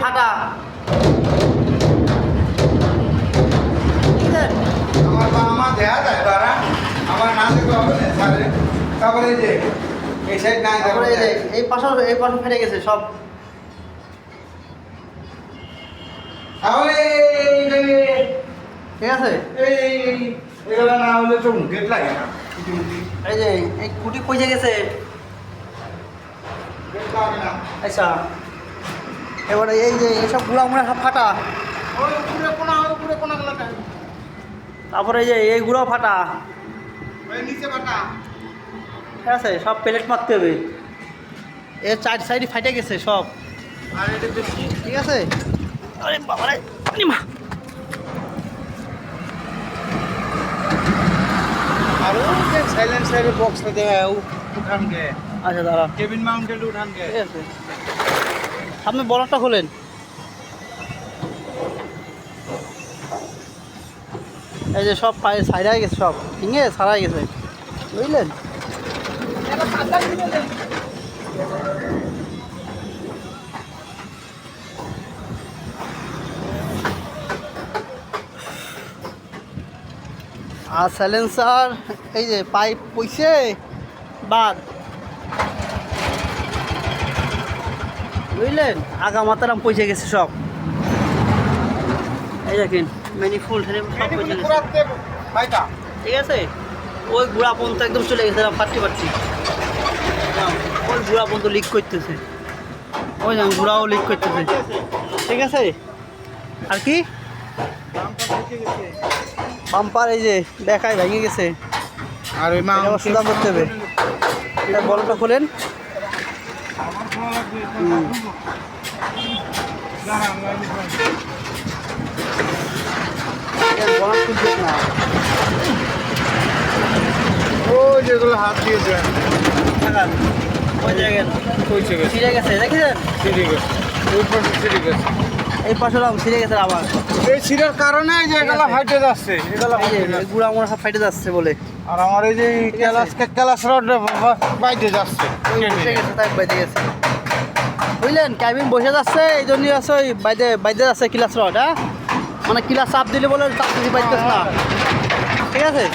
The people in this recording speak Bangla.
ফাটা আমার দেখা যায় তারা আমার না দেখলে হবে না স্যারে তারপরে এই যে এই সাইড নাই তারপরে এই যে এই পাশে ফেটে গেছে সব। তাহলে ঠিক আছে, এগুলো না হলে তো গেট লাগে না এই যে এই খুঁটি পচে গেছে। গেট লাগে না আচ্ছা, এবারে এই যে এইসব গুঁড়া মুড়া সব ফাটা। ওই উপরে কোনাগুলো তারপরে এই যে এই গুঁড়াও ফাটা। ওই নিচে বাটা ঠিক আছে, সব প্লেট মারতে হবে। এর চার সাইডে ফাটে গেছে সব। আর এটা দেখি ঠিক আছে, আরে বাবারে মা। আর ওই যে সাইলেন্সারের বক্সটা দেখা উঠান গে আচ্ছা দাঁড়া, কেবিন মাউন্টেড উঠান গে ঠিক আছে। সামনে বলটা খোলেন। এই যে সব পায়ে সাইডাই গেছে, সব ভেঙে সারাই গেছে, বুঝলেন। আর সাইলেন্সার এই যে পাইপ পইছে বাদ, বুঝলেন। আগা মাতারাম পয়সা গেছে সব। এই দেখেন ম্যানিফোল্ড সব পয়সা গেছে, ঠিক আছে। ওই গুঁড়া পর্যন্ত একদম চলে গেছে, পাচ্ছি ওই গুঁড়া পর্যন্ত লিক করতেছে, ওই যেমন গুঁড়াও লিক করতেছে, ঠিক আছে। আর কি বাম্পার এই যে দেখায় ভেঙে গেছে, আর ওই মা সুদা করতে হবে। এটা বলটা খোলেন। বলা খুলছে না, ওই যেগুলো হাত দিয়েছে দেখান ওই জায়গায় কইছে গেছে ছিঁড়ে গেছে, দেখেছেন। ঠিক আছে ওই পাশে ছিঁড়ে গেছে এই পাশে ছিঁড়ে গেছে আবার। এই ছিঁড়ার কারণে যে এগুলো ফাইটে যাচ্ছে এগুলো এই যে গুঁড়া মোড়া সব ফাইটে যাচ্ছে বলে, আর আমার এই যে ক্যালাস রড বাইতে যাচ্ছে বসে গেছে, তাই বাইতে গেছে, বুঝলেন। ক্যাবিন বসে যাচ্ছে, এই জন্যই আছে ওই বাইতে যাচ্ছে ক্লাস রড। হ্যাঁ, মানে ক্লাস চাপ দিলে বলে চাপ দিতে পারতেছে না, ঠিক আছে।